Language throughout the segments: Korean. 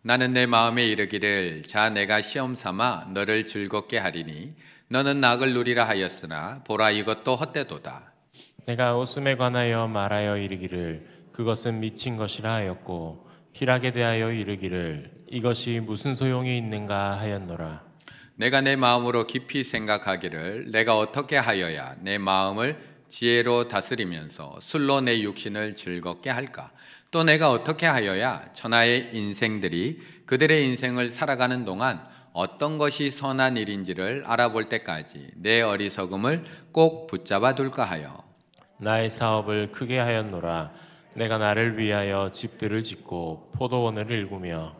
나는 내 마음에 이르기를 자 내가 시험 삼아 너를 즐겁게 하리니 너는 낙을 누리라 하였으나 보라 이것도 헛되도다. 내가 웃음에 관하여 말하여 이르기를 그것은 미친 것이라 하였고 희락에 대하여 이르기를 이것이 무슨 소용이 있는가 하였노라. 내가 내 마음으로 깊이 생각하기를 내가 어떻게 하여야 내 마음을 지혜로 다스리면서 술로 내 육신을 즐겁게 할까? 또 내가 어떻게 하여야 천하의 인생들이 그들의 인생을 살아가는 동안 어떤 것이 선한 일인지를 알아볼 때까지 내 어리석음을 꼭 붙잡아 둘까 하여 나의 사업을 크게 하였노라. 내가 나를 위하여 집들을 짓고 포도원을 일구며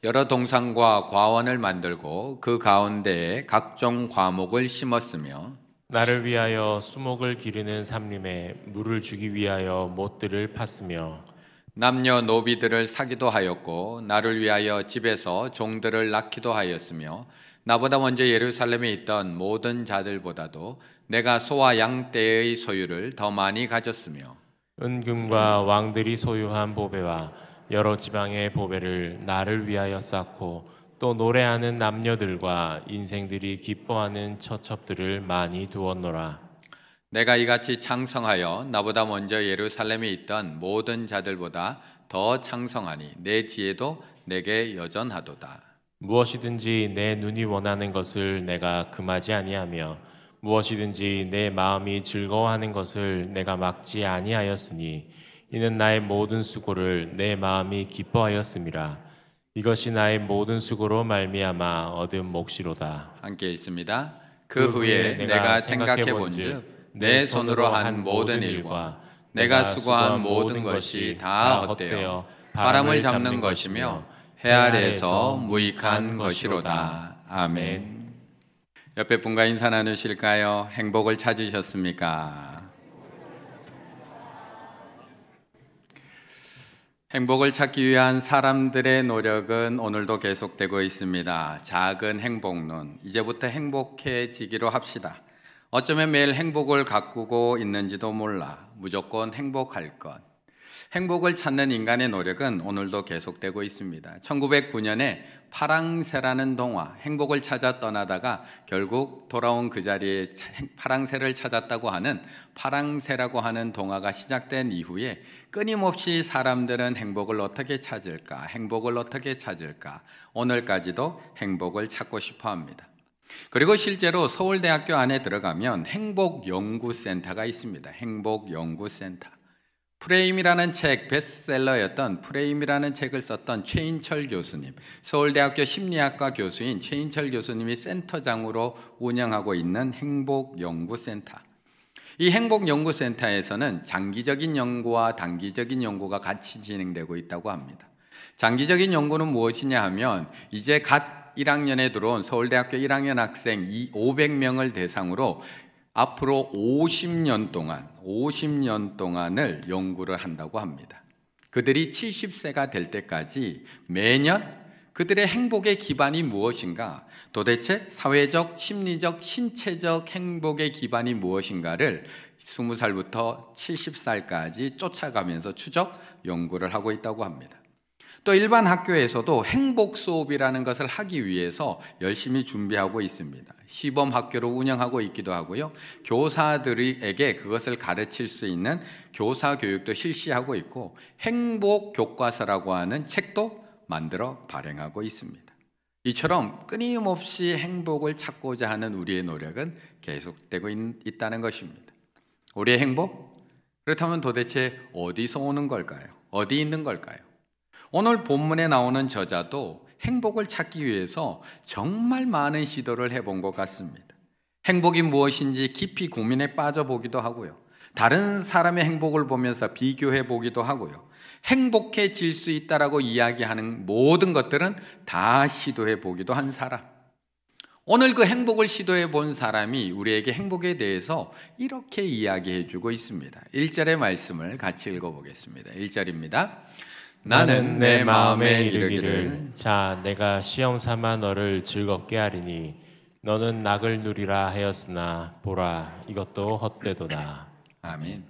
여러 동산과 과원을 만들고 그 가운데에 각종 과목을 심었으며 나를 위하여 수목을 기르는 삼림에 물을 주기 위하여 못들을 팠으며 남녀 노비들을 사기도 하였고 나를 위하여 집에서 종들을 낳기도 하였으며 나보다 먼저 예루살렘에 있던 모든 자들보다도 내가 소와 양 떼의 소유를 더 많이 가졌으며 은금과 왕들이 소유한 보배와 여러 지방의 보배를 나를 위하여 쌓고 또 노래하는 남녀들과 인생들이 기뻐하는 처첩들을 많이 두었노라. 내가 이같이 창성하여 나보다 먼저 예루살렘에 있던 모든 자들보다 더 창성하니 내 지혜도 내게 여전하도다. 무엇이든지 내 눈이 원하는 것을 내가 금하지 아니하며 무엇이든지 내 마음이 즐거워하는 것을 내가 막지 아니하였으니 이는 나의 모든 수고를 내 마음이 기뻐하였음이라. 이것이 나의 모든 수고로 말미암아 얻은 몫이로다. 함께 있습니다. 그 후에 내가 생각해 본즉 내 손으로 한 모든 일과 내가 수고한 모든 것이 다 헛되어 바람을 잡는 것이며 해 아래에서 무익한 것이로다. 아멘. 옆에 분과 인사 나누실까요? 행복을 찾으셨습니까? 행복을 찾기 위한 사람들의 노력은 오늘도 계속되고 있습니다. 작은 행복론, 이제부터 행복해지기로 합시다. 어쩌면 매일 행복을 가꾸고 있는지도 몰라. 무조건 행복할 것. 행복을 찾는 인간의 노력은 오늘도 계속되고 있습니다. 1909년에 파랑새라는 동화, 행복을 찾아 떠나다가 결국 돌아온 그 자리에 파랑새를 찾았다고 하는 파랑새라고 하는 동화가 시작된 이후에 끊임없이 사람들은 행복을 어떻게 찾을까, 행복을 어떻게 찾을까, 오늘까지도 행복을 찾고 싶어 합니다. 그리고 실제로 서울대학교 안에 들어가면 행복연구센터가 있습니다. 행복연구센터. 프레임이라는 책, 베스트셀러였던 프레임이라는 책을 썼던 최인철 교수님, 서울대학교 심리학과 교수인 최인철 교수님이 센터장으로 운영하고 있는 행복연구센터. 이 행복연구센터에서는 장기적인 연구와 단기적인 연구가 같이 진행되고 있다고 합니다. 장기적인 연구는 무엇이냐 하면 이제 갓 1학년에 들어온 서울대학교 1학년 학생 500명을 대상으로 앞으로 50년 동안을 연구를 한다고 합니다. 그들이 70세가 될 때까지 매년 그들의 행복의 기반이 무엇인가, 도대체 사회적, 심리적, 신체적 행복의 기반이 무엇인가를 20살부터 70살까지 쫓아가면서 추적 연구를 하고 있다고 합니다. 또 일반 학교에서도 행복 수업이라는 것을 하기 위해서 열심히 준비하고 있습니다. 시범 학교로 운영하고 있기도 하고요. 교사들에게 그것을 가르칠 수 있는 교사 교육도 실시하고 있고 행복 교과서라고 하는 책도 만들어 발행하고 있습니다. 이처럼 끊임없이 행복을 찾고자 하는 우리의 노력은 계속되고 있다는 것입니다. 우리의 행복? 그렇다면 도대체 어디서 오는 걸까요? 어디 있는 걸까요? 오늘 본문에 나오는 저자도 행복을 찾기 위해서 정말 많은 시도를 해본 것 같습니다. 행복이 무엇인지 깊이 고민에 빠져보기도 하고요. 다른 사람의 행복을 보면서 비교해 보기도 하고요. 행복해질 수 있다라고 이야기하는 모든 것들은 다 시도해 보기도 한 사람. 오늘 그 행복을 시도해 본 사람이 우리에게 행복에 대해서 이렇게 이야기해 주고 있습니다. 1절의 말씀을 같이 읽어보겠습니다. 1절입니다. 나는 내 마음에 이르기를 자 내가 시험 삼아 너를 즐겁게 하리니 너는 낙을 누리라 하였으나 보라 이것도 헛되도다. 아멘.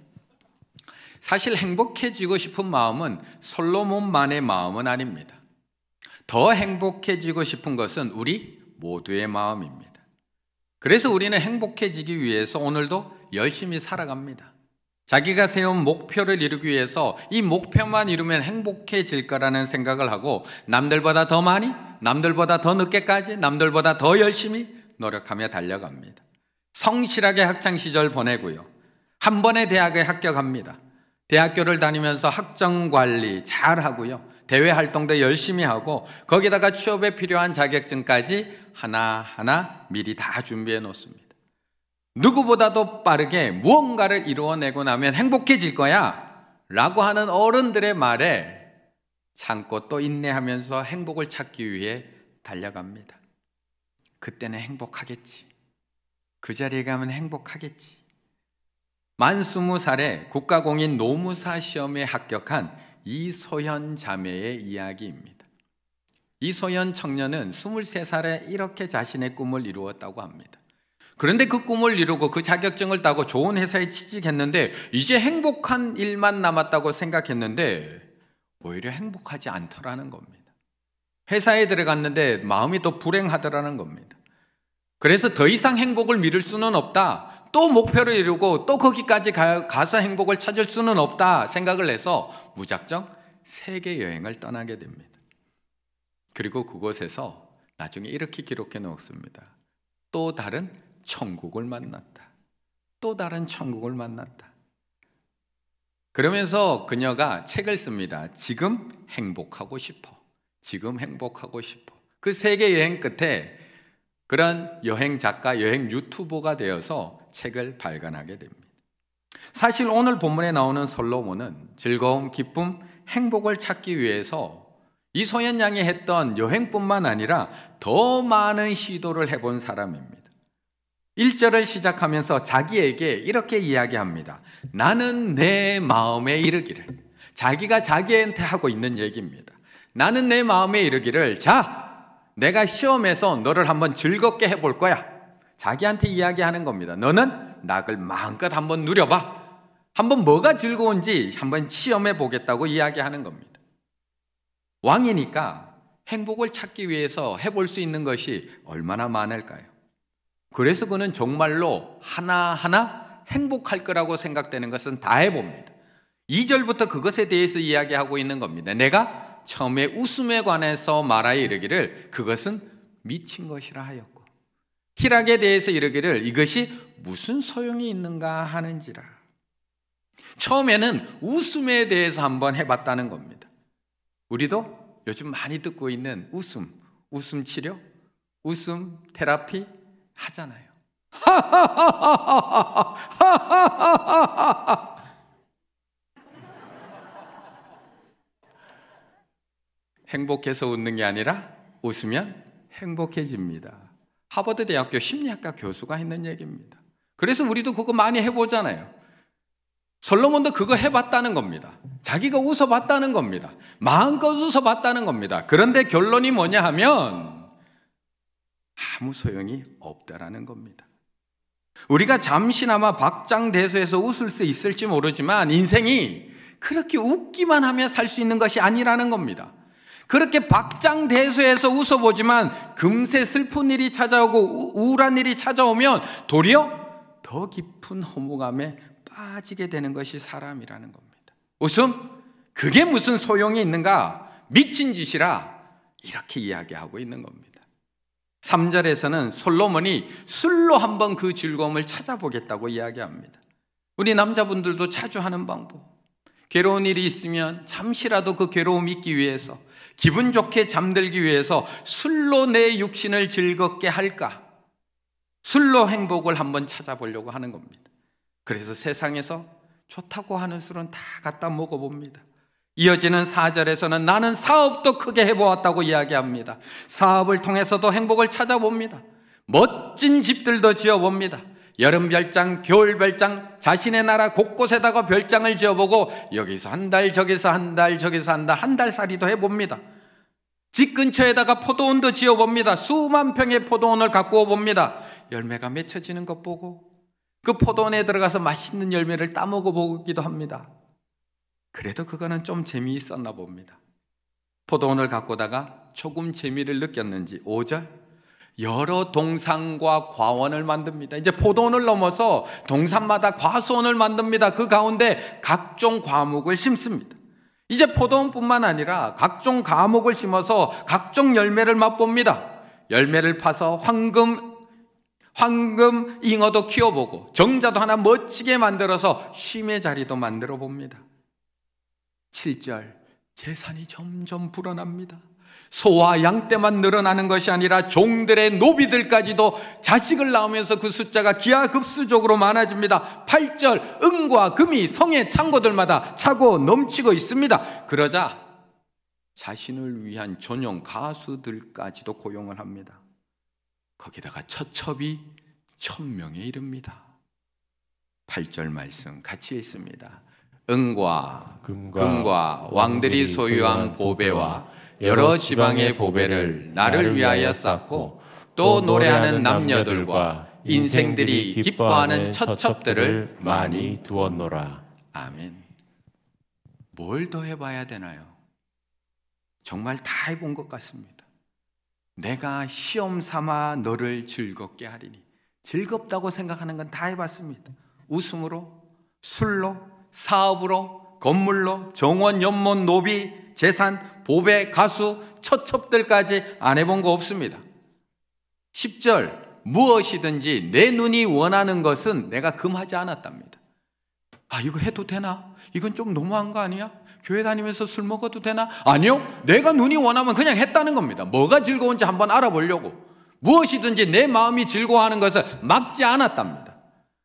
사실 행복해지고 싶은 마음은 솔로몬만의 마음은 아닙니다. 더 행복해지고 싶은 것은 우리 모두의 마음입니다. 그래서 우리는 행복해지기 위해서 오늘도 열심히 살아갑니다. 자기가 세운 목표를 이루기 위해서 이 목표만 이루면 행복해질 거라는 생각을 하고 남들보다 더 많이, 남들보다 더 늦게까지, 남들보다 더 열심히 노력하며 달려갑니다. 성실하게 학창시절 보내고요. 한 번에 대학에 합격합니다. 대학교를 다니면서 학점관리 잘 하고요. 대외 활동도 열심히 하고 거기다가 취업에 필요한 자격증까지 하나하나 미리 다 준비해 놓습니다. 누구보다도 빠르게 무언가를 이루어내고 나면 행복해질 거야 라고 하는 어른들의 말에 참고 또 인내하면서 행복을 찾기 위해 달려갑니다. 그때는 행복하겠지. 그 자리에 가면 행복하겠지. 만 20살에 국가공인 노무사 시험에 합격한 이소현 자매의 이야기입니다. 이소현 청년은 23살에 이렇게 자신의 꿈을 이루었다고 합니다. 그런데 그 꿈을 이루고 그 자격증을 따고 좋은 회사에 취직했는데 이제 행복한 일만 남았다고 생각했는데 오히려 행복하지 않더라는 겁니다. 회사에 들어갔는데 마음이 더 불행하더라는 겁니다. 그래서 더 이상 행복을 미룰 수는 없다. 또 목표를 이루고 또 거기까지 가서 행복을 찾을 수는 없다 생각을 해서 무작정 세계 여행을 떠나게 됩니다. 그리고 그곳에서 나중에 이렇게 기록해 놓습니다. 또 다른 천국을 만났다. 또 다른 천국을 만났다. 그러면서 그녀가 책을 씁니다. 지금 행복하고 싶어. 지금 행복하고 싶어. 그 세계 여행 끝에 그런 여행 작가, 여행 유튜버가 되어서 책을 발간하게 됩니다. 사실 오늘 본문에 나오는 솔로몬은 즐거움, 기쁨, 행복을 찾기 위해서 이소연 양이 했던 여행뿐만 아니라 더 많은 시도를 해본 사람입니다. 1절을 시작하면서 자기에게 이렇게 이야기합니다. 나는 내 마음에 이르기를. 자기가 자기한테 하고 있는 얘기입니다. 나는 내 마음에 이르기를 자, 내가 시험에서 너를 한번 즐겁게 해볼 거야. 자기한테 이야기하는 겁니다. 너는 낙을 마음껏 한번 누려봐. 한번 뭐가 즐거운지 한번 시험해 보겠다고 이야기하는 겁니다. 왕이니까 행복을 찾기 위해서 해볼 수 있는 것이 얼마나 많을까요? 그래서 그는 정말로 하나하나 행복할 거라고 생각되는 것은 다 해봅니다. 2절부터 그것에 대해서 이야기하고 있는 겁니다. 내가 처음에 웃음에 관해서 말하여 이르기를 그것은 미친 것이라 하였고 희락에 대해서 이르기를 이것이 무슨 소용이 있는가 하는지라. 처음에는 웃음에 대해서 한번 해봤다는 겁니다. 우리도 요즘 많이 듣고 있는 웃음 치료, 웃음 테라피 하잖아요. 행복해서 웃는 게 아니라 웃으면 행복해집니다. 하버드 대학교 심리학과 교수가 했는 얘기입니다. 그래서 우리도 그거 많이 해보잖아요. 솔로몬도 그거 해봤다는 겁니다. 자기가 웃어봤다는 겁니다. 마음껏 웃어봤다는 겁니다. 그런데 결론이 뭐냐 하면 아무 소용이 없다라는 겁니다. 우리가 잠시나마 박장대소해서 웃을 수 있을지 모르지만 인생이 그렇게 웃기만 하며 살 수 있는 것이 아니라는 겁니다. 그렇게 박장대소해서 웃어보지만 금세 슬픈 일이 찾아오고 우울한 일이 찾아오면 도리어 더 깊은 허무감에 빠지게 되는 것이 사람이라는 겁니다. 웃음? 그게 무슨 소용이 있는가? 미친 짓이라 이렇게 이야기하고 있는 겁니다. 3절에서는 솔로몬이 술로 한번 그 즐거움을 찾아보겠다고 이야기합니다. 우리 남자분들도 자주 하는 방법. 괴로운 일이 있으면 잠시라도 그 괴로움 잊기 위해서 기분 좋게 잠들기 위해서 술로 내 육신을 즐겁게 할까? 술로 행복을 한번 찾아보려고 하는 겁니다. 그래서 세상에서 좋다고 하는 술은 다 갖다 먹어봅니다. 이어지는 4절에서는 나는 사업도 크게 해보았다고 이야기합니다. 사업을 통해서도 행복을 찾아봅니다. 멋진 집들도 지어봅니다. 여름 별장, 겨울 별장, 자신의 나라 곳곳에다가 별장을 지어보고 여기서 한 달, 저기서 한 달, 저기서 한 달살이도 해봅니다. 집 근처에다가 포도원도 지어봅니다. 수만 평의 포도원을 가꾸어 봅니다. 열매가 맺혀지는 것 보고 그 포도원에 들어가서 맛있는 열매를 따먹어 보기도 합니다. 그래도 그거는 좀 재미있었나 봅니다. 포도원을 가꾸다가 조금 재미를 느꼈는지 5절 여러 동산과 과원을 만듭니다. 이제 포도원을 넘어서 동산마다 과수원을 만듭니다. 그 가운데 각종 과목을 심습니다. 이제 포도원뿐만 아니라 각종 과목을 심어서 각종 열매를 맛봅니다. 열매를 파서 황금 잉어도 키워보고 정자도 하나 멋지게 만들어서 쉼의 자리도 만들어 봅니다. 7절 재산이 점점 불어납니다. 소와 양떼만 늘어나는 것이 아니라 종들의 노비들까지도 자식을 낳으면서 그 숫자가 기하급수적으로 많아집니다. 8절 은과 금이 성의 창고들마다 차고 넘치고 있습니다. 그러자 자신을 위한 전용 가수들까지도 고용을 합니다. 거기다가 처첩이 1000명에 이릅니다. 8절 말씀 같이 읽습니다. 은과 금과 왕들이 소유한 보배와 여러 지방의 보배를 나를 위하여 쌓고 또 노래하는 남녀들과 인생들이 기뻐하는 처첩들을 많이 두었노라. 아멘. 뭘 더 해봐야 되나요? 정말 다 해본 것 같습니다. 내가 시험 삼아 너를 즐겁게 하리니. 즐겁다고 생각하는 건 다 해봤습니다. 웃음으로, 술로, 사업으로, 건물로, 정원, 연못, 노비, 재산, 보배, 가수, 처첩들까지 안 해본 거 없습니다. 10절 무엇이든지 내 눈이 원하는 것은 내가 금하지 않았답니다. 아, 이거 해도 되나? 이건 좀 너무한 거 아니야? 교회 다니면서 술 먹어도 되나? 아니요, 내가 눈이 원하면 그냥 했다는 겁니다. 뭐가 즐거운지 한번 알아보려고. 무엇이든지 내 마음이 즐거워하는 것을 막지 않았답니다.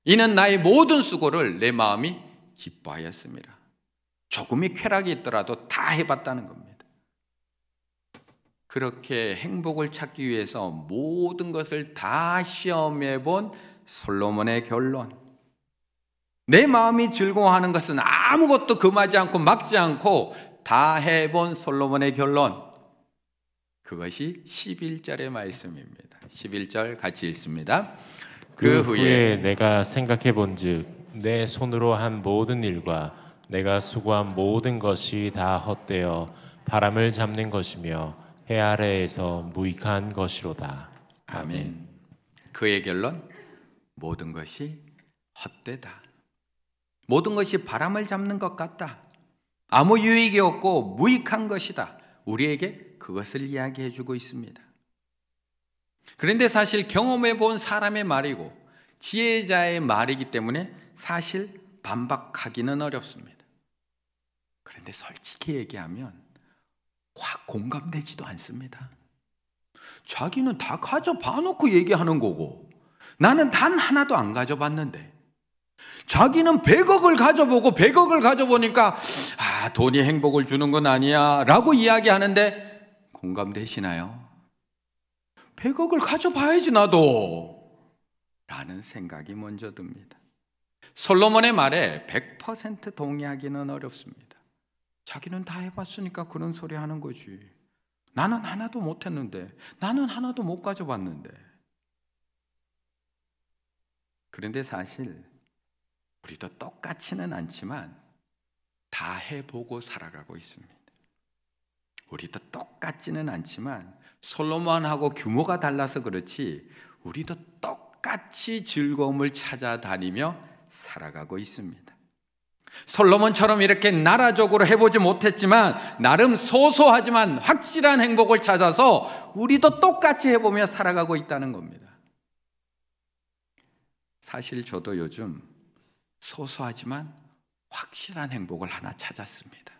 이는 나의 모든 수고를 내 마음이 기뻐하였습니다. 조금의 쾌락이 있더라도 다 해봤다는 겁니다. 그렇게 행복을 찾기 위해서 모든 것을 다 시험해 본 솔로몬의 결론. 내 마음이 즐거워하는 것은 아무것도 금하지 않고 막지 않고 다 해본 솔로몬의 결론. 그것이 11절의 말씀입니다. 11절 같이 읽습니다. 그 후에 내가 생각해 본즉 내 손으로 한 모든 일과 내가 수고한 모든 것이 다 헛되어 바람을 잡는 것이며 해 아래에서 무익한 것이로다. 아멘. 그의 결론, 모든 것이 헛되다. 모든 것이 바람을 잡는 것 같다. 아무 유익이 없고 무익한 것이다. 우리에게 그것을 이야기해 주고 있습니다. 그런데 사실 경험해 본 사람의 말이고 지혜자의 말이기 때문에 사실 반박하기는 어렵습니다. 그런데 솔직히 얘기하면 확 공감되지도 않습니다. 자기는 다 가져봐 놓고 얘기하는 거고 나는 단 하나도 안 가져봤는데, 자기는 100억을 가져보고 100억을 가져보니까 돈이 행복을 주는 건 아니야 라고 이야기하는데 공감되시나요? 100억을 가져봐야지 나도 라는 생각이 먼저 듭니다. 솔로몬의 말에 100% 동의하기는 어렵습니다. 자기는 다 해봤으니까 그런 소리 하는 거지. 나는 하나도 못했는데, 나는 하나도 못 가져봤는데. 그런데 사실 우리도 똑같지는 않지만 다 해보고 살아가고 있습니다. 우리도 똑같지는 않지만 솔로몬하고 규모가 달라서 그렇지 우리도 똑같이 즐거움을 찾아다니며 살아가고 있습니다. 솔로몬처럼 이렇게 나라적으로 해보지 못했지만 나름 소소하지만 확실한 행복을 찾아서 우리도 똑같이 해보며 살아가고 있다는 겁니다. 사실 저도 요즘 소소하지만 확실한 행복을 하나 찾았습니다.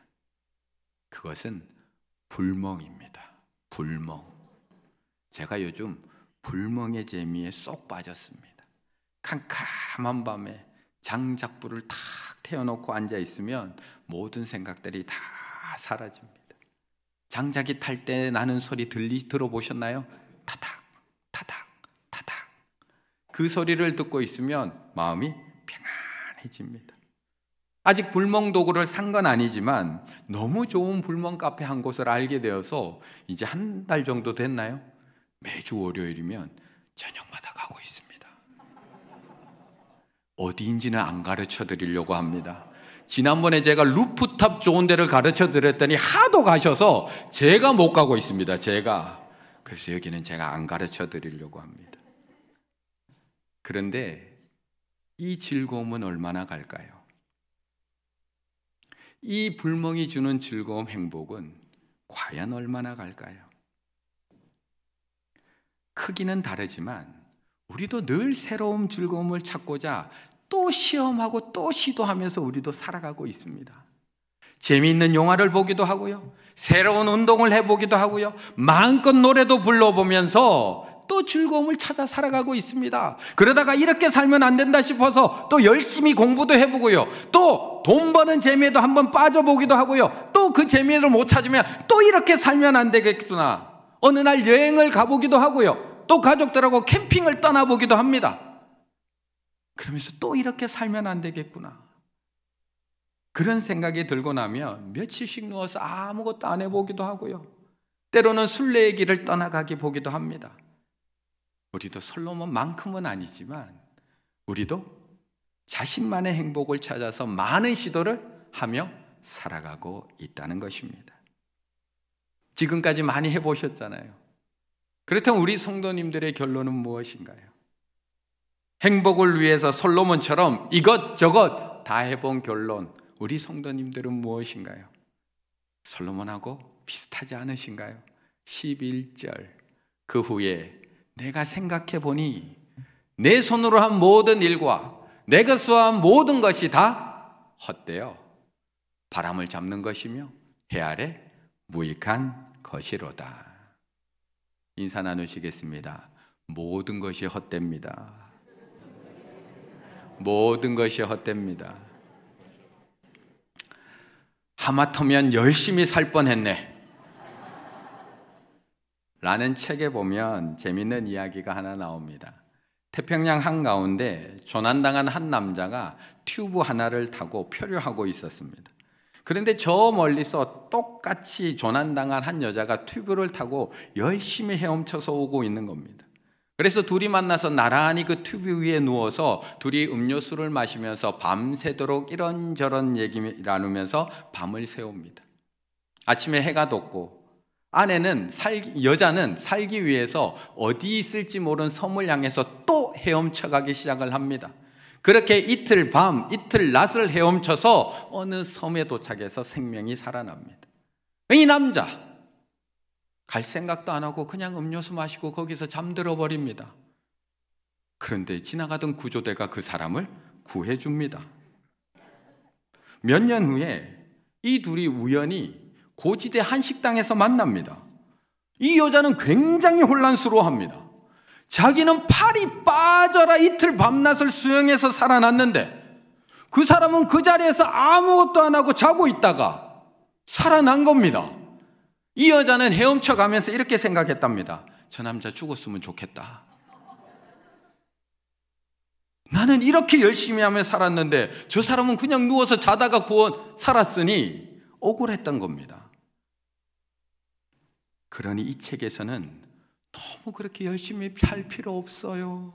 그것은 불멍입니다. 불멍. 제가 요즘 불멍의 재미에 쏙 빠졌습니다. 캄캄한 밤에 장작불을 탁 태워놓고 앉아있으면 모든 생각들이 다 사라집니다. 장작이 탈 때 나는 소리 들어보셨나요? 타닥 타닥 타닥. 그 소리를 듣고 있으면 마음이 평안해집니다. 아직 불멍 도구를 산 건 아니지만 너무 좋은 불멍 카페 한 곳을 알게 되어서 이제 한 달 정도 됐나요? 매주 월요일이면 저녁마다 가고 있습니다. 어디인지는 안 가르쳐 드리려고 합니다. 지난번에 제가 루프탑 좋은 데를 가르쳐 드렸더니 하도 가셔서 제가 못 가고 있습니다. 그래서 여기는 제가 안 가르쳐 드리려고 합니다. 그런데 이 즐거움은 얼마나 갈까요? 이 불멍이 주는 즐거움, 행복은 과연 얼마나 갈까요? 크기는 다르지만 우리도 늘 새로운 즐거움을 찾고자 또 시험하고 또 시도하면서 우리도 살아가고 있습니다. 재미있는 영화를 보기도 하고요, 새로운 운동을 해보기도 하고요, 마음껏 노래도 불러보면서 또 즐거움을 찾아 살아가고 있습니다. 그러다가 이렇게 살면 안 된다 싶어서 또 열심히 공부도 해보고요, 또 돈 버는 재미에도 한번 빠져보기도 하고요, 또 그 재미를 못 찾으면 또 이렇게 살면 안 되겠구나, 어느 날 여행을 가보기도 하고요, 또 가족들하고 캠핑을 떠나보기도 합니다. 그러면서 또 이렇게 살면 안 되겠구나, 그런 생각이 들고 나면 며칠씩 누워서 아무것도 안 해보기도 하고요, 때로는 순례의 길을 떠나가기 보기도 합니다. 우리도 솔로몬만큼은 아니지만 우리도 자신만의 행복을 찾아서 많은 시도를 하며 살아가고 있다는 것입니다. 지금까지 많이 해보셨잖아요. 그렇다면 우리 성도님들의 결론은 무엇인가요? 행복을 위해서 솔로몬처럼 이것저것 다 해본 결론, 우리 성도님들은 무엇인가요? 솔로몬하고 비슷하지 않으신가요? 11절, 그 후에 내가 생각해 보니 내 손으로 한 모든 일과 내 것으로 한 모든 것이 다 헛되어 바람을 잡는 것이며 해 아래 무익한 것이로다. 인사 나누시겠습니다. 모든 것이 헛됩니다. 모든 것이 헛됩니다. 하마터면 열심히 살 뻔했네 라는 책에 보면 재밌는 이야기가 하나 나옵니다. 태평양 한가운데 조난당한 한 남자가 튜브 하나를 타고 표류하고 있었습니다. 그런데 저 멀리서 똑같이 조난당한 한 여자가 튜브를 타고 열심히 헤엄쳐서 오고 있는 겁니다. 그래서 둘이 만나서 나란히 그 튜브 위에 누워서 둘이 음료수를 마시면서 밤새도록 이런저런 얘기 나누면서 밤을 새웁니다. 아침에 해가 돋고 여자는 살기 위해서 어디 있을지 모르는 섬을 향해서 또 헤엄쳐가기 시작을 합니다. 그렇게 이틀 밤, 이틀 낮을 헤엄쳐서 어느 섬에 도착해서 생명이 살아납니다. 이 남자 갈 생각도 안 하고 그냥 음료수 마시고 거기서 잠들어 버립니다. 그런데 지나가던 구조대가 그 사람을 구해줍니다. 몇 년 후에 이 둘이 우연히 고지대 한 식당에서 만납니다. 이 여자는 굉장히 혼란스러워합니다. 자기는 팔이 빠져라 이틀 밤낮을 수영해서 살아났는데 그 사람은 그 자리에서 아무것도 안 하고 자고 있다가 살아난 겁니다. 이 여자는 헤엄쳐 가면서 이렇게 생각했답니다. 저 남자 죽었으면 좋겠다. 나는 이렇게 열심히 하며 살았는데 저 사람은 그냥 누워서 자다가 살았으니 억울했던 겁니다. 그러니 이 책에서는 너무 그렇게 열심히 살 필요 없어요.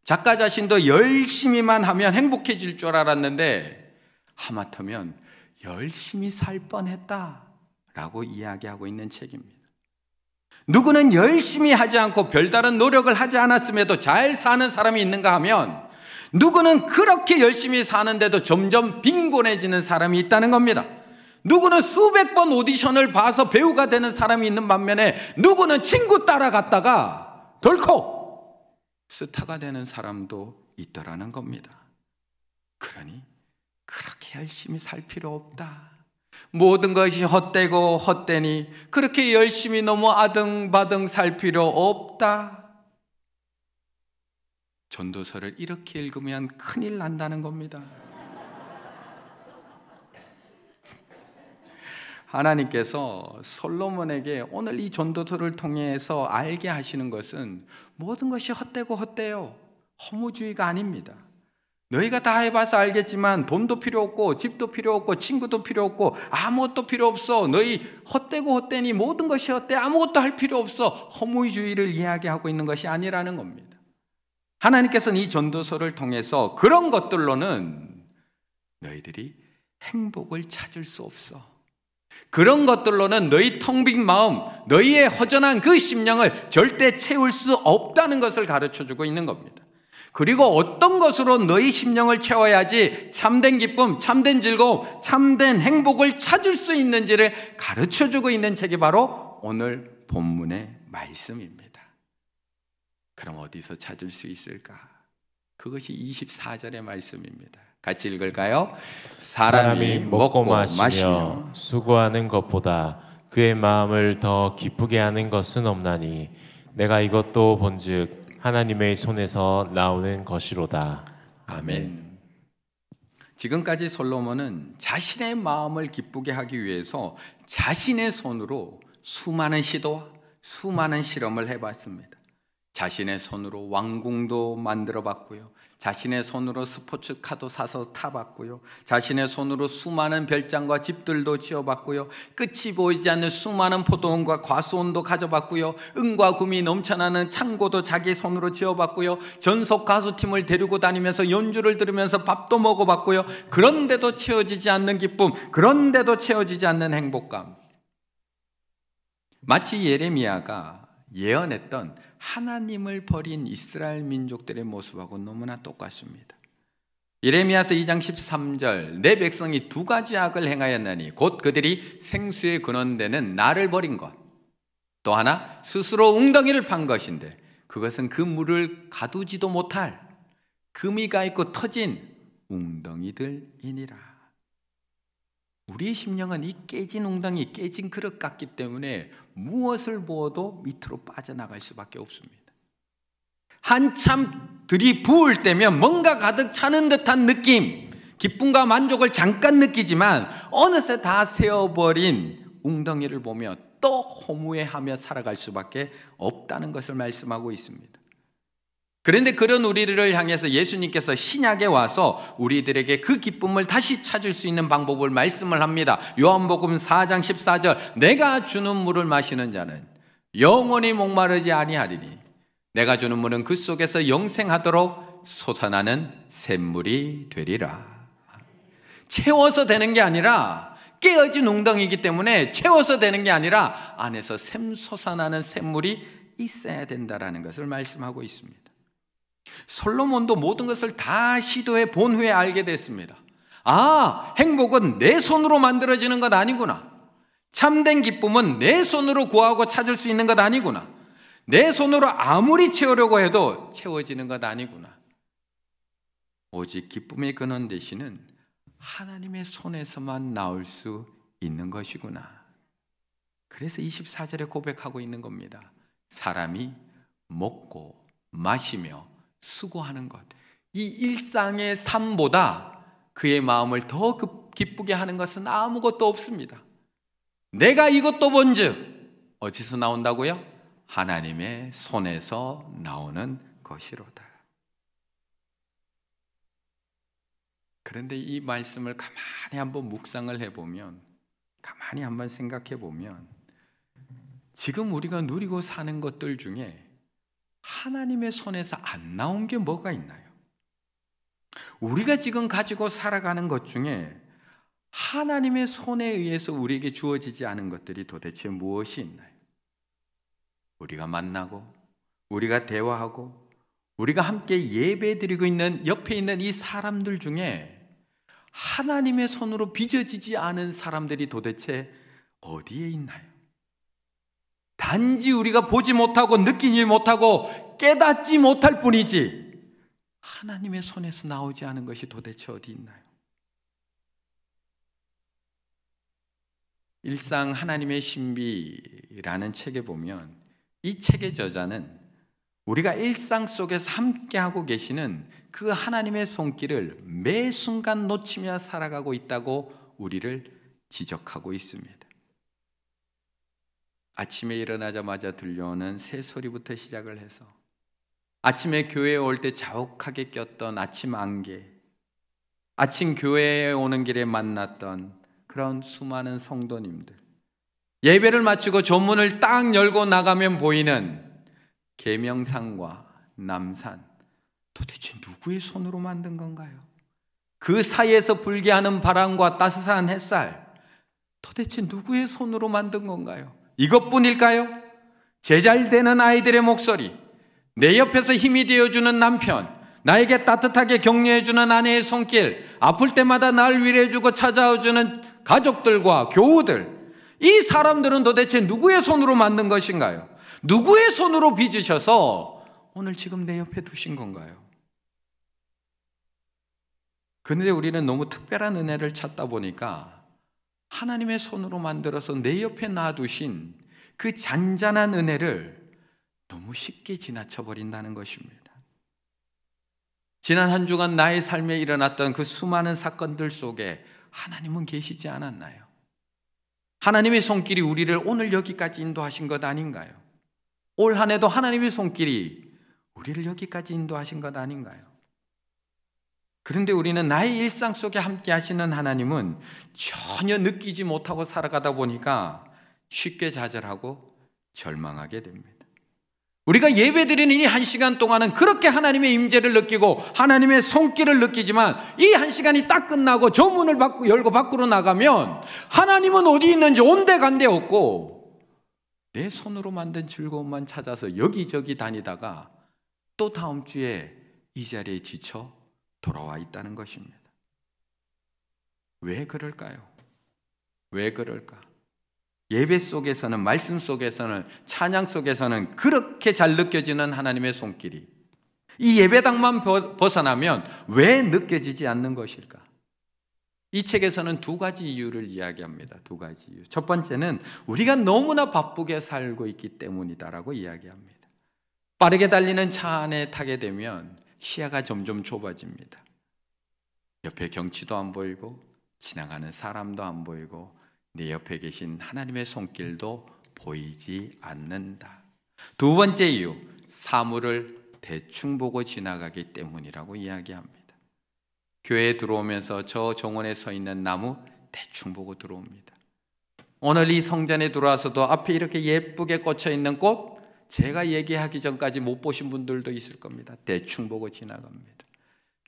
작가 자신도 열심히만 하면 행복해질 줄 알았는데 하마터면 열심히 살 뻔했다라고 이야기하고 있는 책입니다. 누구는 열심히 하지 않고 별다른 노력을 하지 않았음에도 잘 사는 사람이 있는가 하면 누구는 그렇게 열심히 사는데도 점점 빈곤해지는 사람이 있다는 겁니다. 누구는 수백 번 오디션을 봐서 배우가 되는 사람이 있는 반면에 누구는 친구 따라갔다가 덜컥 스타가 되는 사람도 있더라는 겁니다. 그러니 그렇게 열심히 살 필요 없다. 모든 것이 헛되고 헛되니 그렇게 열심히 너무 아등바등 살 필요 없다. 전도서를 이렇게 읽으면 큰일 난다는 겁니다. 하나님께서 솔로몬에게 오늘 이 전도서를 통해서 알게 하시는 것은 모든 것이 헛되고 헛되요, 허무주의가 아닙니다. 너희가 다 해봐서 알겠지만 돈도 필요 없고 집도 필요 없고 친구도 필요 없고 아무것도 필요 없어. 너희 헛되고 헛되니 모든 것이 헛돼. 아무것도 할 필요 없어. 허무주의를 이야기하고 있는 것이 아니라는 겁니다. 하나님께서는 이 전도서를 통해서 그런 것들로는 너희들이 행복을 찾을 수 없어. 그런 것들로는 너희 텅 빈 마음, 너희의 허전한 그 심령을 절대 채울 수 없다는 것을 가르쳐주고 있는 겁니다. 그리고 어떤 것으로 너희 심령을 채워야지 참된 기쁨, 참된 즐거움, 참된 행복을 찾을 수 있는지를 가르쳐주고 있는 책이 바로 오늘 본문의 말씀입니다. 그럼 어디서 찾을 수 있을까? 그것이 24절의 말씀입니다. 같이 읽을까요? 사람이 먹고 마시며 수고하는 것보다 그의 마음을 더 기쁘게 하는 것은 없나니 내가 이것도 본즉 하나님의 손에서 나오는 것이로다. 아멘. 지금까지 솔로몬은 자신의 마음을 기쁘게 하기 위해서 자신의 손으로 수많은 시도와 수많은 실험을 해봤습니다. 자신의 손으로 왕궁도 만들어 봤고요, 자신의 손으로 스포츠카도 사서 타봤고요, 자신의 손으로 수많은 별장과 집들도 지어봤고요, 끝이 보이지 않는 수많은 포도원과 과수원도 가져봤고요, 은과 금이 넘쳐나는 창고도 자기 손으로 지어봤고요, 전속 가수팀을 데리고 다니면서 연주를 들으면서 밥도 먹어봤고요. 그런데도 채워지지 않는 기쁨, 그런데도 채워지지 않는 행복감. 마치 예레미야가 예언했던 하나님을 버린 이스라엘 민족들의 모습하고 너무나 똑같습니다. 예레미야서 2장 13절, 내 백성이 두 가지 악을 행하였나니 곧 그들이 생수의 근원되는 나를 버린 것, 또 하나 스스로 웅덩이를 판 것인데 그것은 그 물을 가두지도 못할 금이가 있고 터진 웅덩이들이니라. 우리의 심령은 이 깨진 웅덩이, 깨진 그릇 같기 때문에 무엇을 부어도 밑으로 빠져나갈 수밖에 없습니다. 한참 들이부을 때면 뭔가 가득 차는 듯한 느낌, 기쁨과 만족을 잠깐 느끼지만 어느새 다 세어버린 웅덩이를 보며 또 허무해하며 살아갈 수밖에 없다는 것을 말씀하고 있습니다. 그런데 그런 우리를 향해서 예수님께서 신약에 와서 우리들에게 그 기쁨을 다시 찾을 수 있는 방법을 말씀을 합니다. 요한복음 4장 14절, 내가 주는 물을 마시는 자는 영원히 목마르지 아니하리니 내가 주는 물은 그 속에서 영생하도록 솟아나는 샘물이 되리라. 채워서 되는 게 아니라, 깨어진 웅덩이기 때문에 채워서 되는 게 아니라 안에서 샘솟아나는 샘물이 있어야 된다는 것을 말씀하고 있습니다. 솔로몬도 모든 것을 다 시도해 본 후에 알게 됐습니다. 아, 행복은 내 손으로 만들어지는 것 아니구나. 참된 기쁨은 내 손으로 구하고 찾을 수 있는 것 아니구나. 내 손으로 아무리 채우려고 해도 채워지는 것 아니구나. 오직 기쁨의 근원 되시는 하나님의 손에서만 나올 수 있는 것이구나. 그래서 24절에 고백하고 있는 겁니다. 사람이 먹고 마시며 수고하는 것, 이 일상의 삶보다 그의 마음을 더 기쁘게 하는 것은 아무것도 없습니다. 내가 이것도 본즉 어디서 나온다고요? 하나님의 손에서 나오는 것이로다. 그런데 이 말씀을 가만히 한번 묵상을 해보면, 가만히 한번 생각해 보면, 지금 우리가 누리고 사는 것들 중에 하나님의 손에서 안 나온 게 뭐가 있나요? 우리가 지금 가지고 살아가는 것 중에 하나님의 손에 의해서 우리에게 주어지지 않은 것들이 도대체 무엇이 있나요? 우리가 만나고, 우리가 대화하고, 우리가 함께 예배드리고 있는 옆에 있는 이 사람들 중에 하나님의 손으로 빚어지지 않은 사람들이 도대체 어디에 있나요? 단지 우리가 보지 못하고 느끼지 못하고 깨닫지 못할 뿐이지 하나님의 손에서 나오지 않은 것이 도대체 어디 있나요? 일상 하나님의 신비라는 책에 보면, 이 책의 저자는 우리가 일상 속에서 함께하고 계시는 그 하나님의 손길을 매 순간 놓치며 살아가고 있다고 우리를 지적하고 있습니다. 아침에 일어나자마자 들려오는 새소리부터 시작을 해서 아침에 교회에 올 때 자욱하게 꼈던 아침 안개, 아침 교회에 오는 길에 만났던 그런 수많은 성도님들, 예배를 마치고 조문을 딱 열고 나가면 보이는 계명산과 남산, 도대체 누구의 손으로 만든 건가요? 그 사이에서 불게 하는 바람과 따스한 햇살, 도대체 누구의 손으로 만든 건가요? 이것뿐일까요? 제잘되는 아이들의 목소리, 내 옆에서 힘이 되어주는 남편, 나에게 따뜻하게 격려해주는 아내의 손길, 아플 때마다 날 위로해주고 찾아와주는 가족들과 교우들, 이 사람들은 도대체 누구의 손으로 만든 것인가요? 누구의 손으로 빚으셔서 오늘 지금 내 옆에 두신 건가요? 그런데 우리는 너무 특별한 은혜를 찾다 보니까 하나님의 손으로 만들어서 내 옆에 놔두신 그 잔잔한 은혜를 너무 쉽게 지나쳐 버린다는 것입니다. 지난 한 주간 나의 삶에 일어났던 그 수많은 사건들 속에 하나님은 계시지 않았나요? 하나님의 손길이 우리를 오늘 여기까지 인도하신 것 아닌가요? 올 한 해도 하나님의 손길이 우리를 여기까지 인도하신 것 아닌가요? 그런데 우리는 나의 일상 속에 함께 하시는 하나님은 전혀 느끼지 못하고 살아가다 보니까 쉽게 좌절하고 절망하게 됩니다. 우리가 예배드리는 이 한 시간 동안은 그렇게 하나님의 임재를 느끼고 하나님의 손길을 느끼지만 이 한 시간이 딱 끝나고 저 문을 열고 밖으로 나가면 하나님은 어디 있는지 온데간데 없고 내 손으로 만든 즐거움만 찾아서 여기저기 다니다가 또 다음 주에 이 자리에 지쳐 돌아와 있다는 것입니다. 왜 그럴까요? 왜 그럴까? 예배 속에서는, 말씀 속에서는, 찬양 속에서는 그렇게 잘 느껴지는 하나님의 손길이 이 예배당만 벗어나면 왜 느껴지지 않는 것일까? 이 책에서는 두 가지 이유를 이야기합니다. 두 가지 이유. 첫 번째는 우리가 너무나 바쁘게 살고 있기 때문이다라고 이야기합니다. 빠르게 달리는 차 안에 타게 되면 시야가 점점 좁아집니다. 옆에 경치도 안 보이고 지나가는 사람도 안 보이고 내 옆에 계신 하나님의 손길도 보이지 않는다. 두 번째 이유, 사물을 대충 보고 지나가기 때문이라고 이야기합니다. 교회에 들어오면서 저 정원에 서 있는 나무 대충 보고 들어옵니다. 오늘 이 성전에 들어와서도 앞에 이렇게 예쁘게 꽂혀 있는 꽃, 제가 얘기하기 전까지 못 보신 분들도 있을 겁니다. 대충 보고 지나갑니다.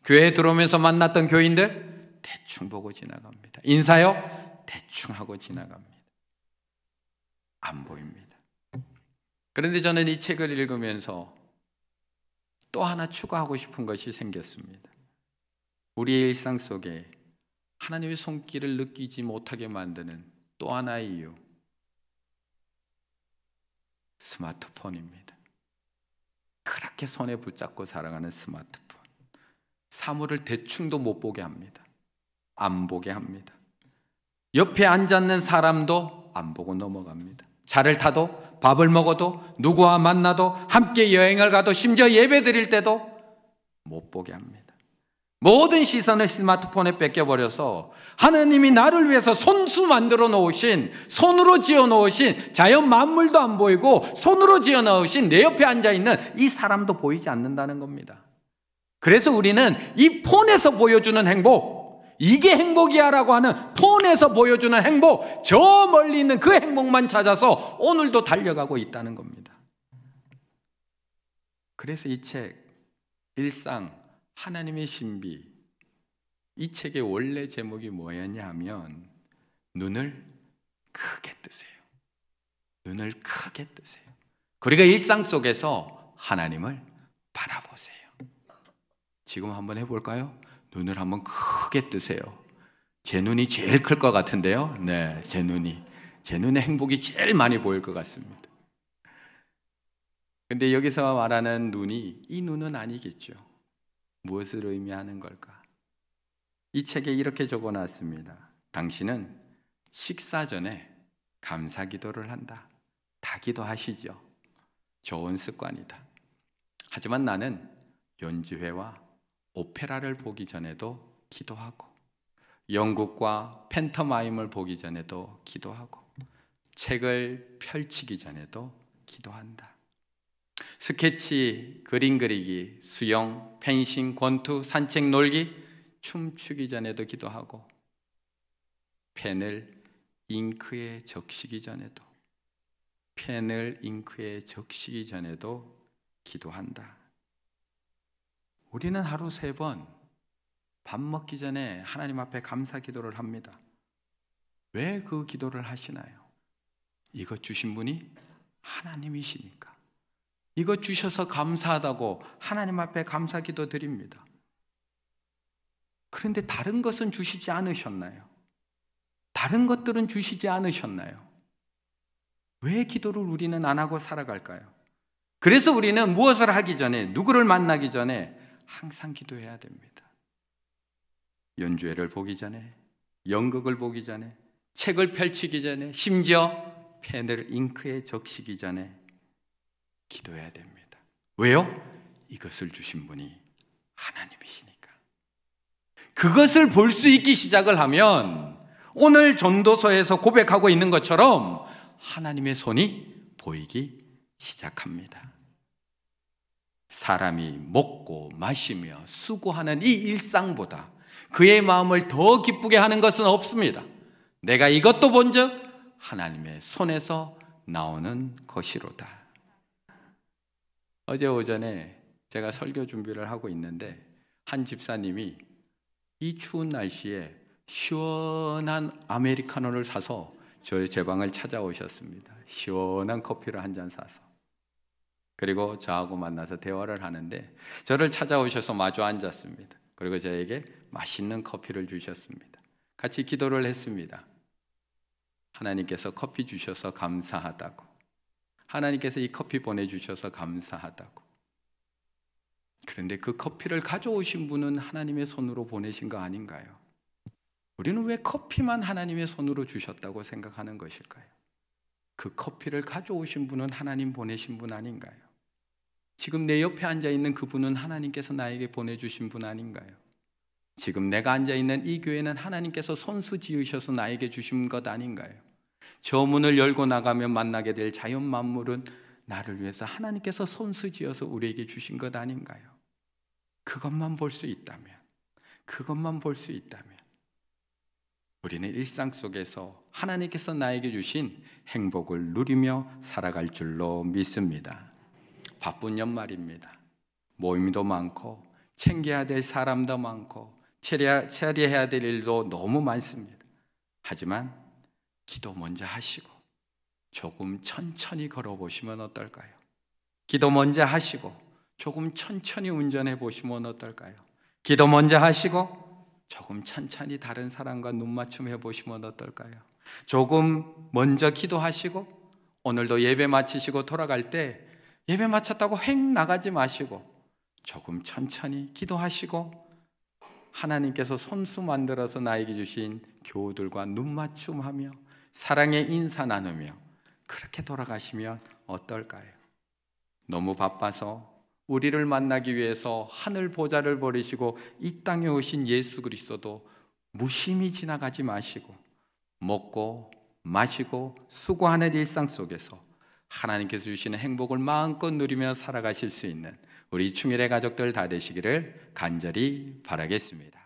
교회에 들어오면서 만났던 교인들 대충 보고 지나갑니다. 인사요? 대충 하고 지나갑니다. 안 보입니다. 그런데 저는 이 책을 읽으면서 또 하나 추가하고 싶은 것이 생겼습니다. 우리의 일상 속에 하나님의 손길을 느끼지 못하게 만드는 또 하나의 이유, 스마트폰입니다. 그렇게 손에 붙잡고 살아가는 스마트폰, 사물을 대충도 못 보게 합니다. 안 보게 합니다. 옆에 앉아있는 사람도 안 보고 넘어갑니다. 차를 타도, 밥을 먹어도, 누구와 만나도, 함께 여행을 가도, 심지어 예배 드릴 때도 못 보게 합니다. 모든 시선을 스마트폰에 뺏겨버려서 하나님이 나를 위해서 손수 만들어 놓으신, 손으로 지어 놓으신 자연 만물도 안 보이고 손으로 지어 놓으신 내 옆에 앉아있는 이 사람도 보이지 않는다는 겁니다. 그래서 우리는 이 폰에서 보여주는 행복, 이게 행복이야 라고 하는 폰에서 보여주는 행복, 저 멀리 있는 그 행복만 찾아서 오늘도 달려가고 있다는 겁니다. 그래서 이 책, 일상 하나님의 신비, 이 책의 원래 제목이 뭐였냐 하면 눈을 크게 뜨세요. 눈을 크게 뜨세요. 그리고 일상 속에서 하나님을 바라보세요. 지금 한번 해볼까요? 눈을 한번 크게 뜨세요. 제 눈이 제일 클 것 같은데요. 네, 제 눈에 행복이 제일 많이 보일 것 같습니다. 근데 여기서 말하는 눈이 이 눈은 아니겠죠. 무엇을 의미하는 걸까? 이 책에 이렇게 적어놨습니다. 당신은 식사 전에 감사 기도를 한다. 다 기도하시죠. 좋은 습관이다. 하지만 나는 연주회와 오페라를 보기 전에도 기도하고, 연극과 팬터마임을 보기 전에도 기도하고, 책을 펼치기 전에도 기도한다. 스케치, 그림 그리기, 수영, 펜싱, 권투, 산책, 놀기, 춤추기 전에도 기도하고, 펜을 잉크에 적시기 전에도, 기도한다. 우리는 하루 3번 밥 먹기 전에 하나님 앞에 감사 기도를 합니다. 왜 그 기도를 하시나요? 이것 주신 분이 하나님이시니까. 이것 주셔서 감사하다고 하나님 앞에 감사 기도 드립니다. 그런데 다른 것은 주시지 않으셨나요? 다른 것들은 주시지 않으셨나요? 왜 기도를 우리는 안 하고 살아갈까요? 그래서 우리는 무엇을 하기 전에, 누구를 만나기 전에 항상 기도해야 됩니다. 연주회를 보기 전에, 연극을 보기 전에, 책을 펼치기 전에, 심지어 펜을 잉크에 적시기 전에 기도해야 됩니다. 왜요? 이것을 주신 분이 하나님이시니까. 그것을 볼 수 있기 시작을 하면 오늘 전도서에서 고백하고 있는 것처럼 하나님의 손이 보이기 시작합니다. 사람이 먹고 마시며 수고하는 이 일상보다 그의 마음을 더 기쁘게 하는 것은 없습니다. 내가 이것도 본즉 하나님의 손에서 나오는 것이로다. 어제 오전에 제가 설교 준비를 하고 있는데 한 집사님이 이 추운 날씨에 시원한 아메리카노를 사서 제 방을 찾아오셨습니다. 시원한 커피를 한 잔 사서. 그리고 저하고 만나서 대화를 하는데 저를 찾아오셔서 마주 앉았습니다. 그리고 저에게 맛있는 커피를 주셨습니다. 같이 기도를 했습니다. 하나님께서 커피 주셔서 감사하다고, 하나님께서 이 커피 보내주셔서 감사하다고. 그런데 그 커피를 가져오신 분은 하나님의 손으로 보내신 거 아닌가요? 우리는 왜 커피만 하나님의 손으로 주셨다고 생각하는 것일까요? 그 커피를 가져오신 분은 하나님 보내신 분 아닌가요? 지금 내 옆에 앉아있는 그분은 하나님께서 나에게 보내주신 분 아닌가요? 지금 내가 앉아있는 이 교회는 하나님께서 손수 지으셔서 나에게 주신 것 아닌가요? 저 문을 열고 나가면 만나게 될 자연 만물은 나를 위해서 하나님께서 손수 지어서 우리에게 주신 것 아닌가요? 그것만 볼 수 있다면, 그것만 볼 수 있다면 우리는 일상 속에서 하나님께서 나에게 주신 행복을 누리며 살아갈 줄로 믿습니다. 바쁜 연말입니다. 모임도 많고 챙겨야 될 사람도 많고 처리해야 될 일도 너무 많습니다. 하지만 기도 먼저 하시고 조금 천천히 걸어보시면 어떨까요? 기도 먼저 하시고 조금 천천히 운전해 보시면 어떨까요? 기도 먼저 하시고 조금 천천히 다른 사람과 눈 맞춤해 보시면 어떨까요? 조금 먼저 기도하시고 오늘도 예배 마치시고 돌아갈 때 예배 마쳤다고 횡 나가지 마시고 조금 천천히 기도하시고 하나님께서 손수 만들어서 나에게 주신 교우들과 눈 맞춤하며 사랑의 인사 나누며 그렇게 돌아가시면 어떨까요? 너무 바빠서 우리를 만나기 위해서 하늘 보좌를 버리시고 이 땅에 오신 예수 그리스도도 무심히 지나가지 마시고 먹고 마시고 수고하는 일상 속에서 하나님께서 주시는 행복을 마음껏 누리며 살아가실 수 있는 우리 충일의 가족들 다 되시기를 간절히 바라겠습니다.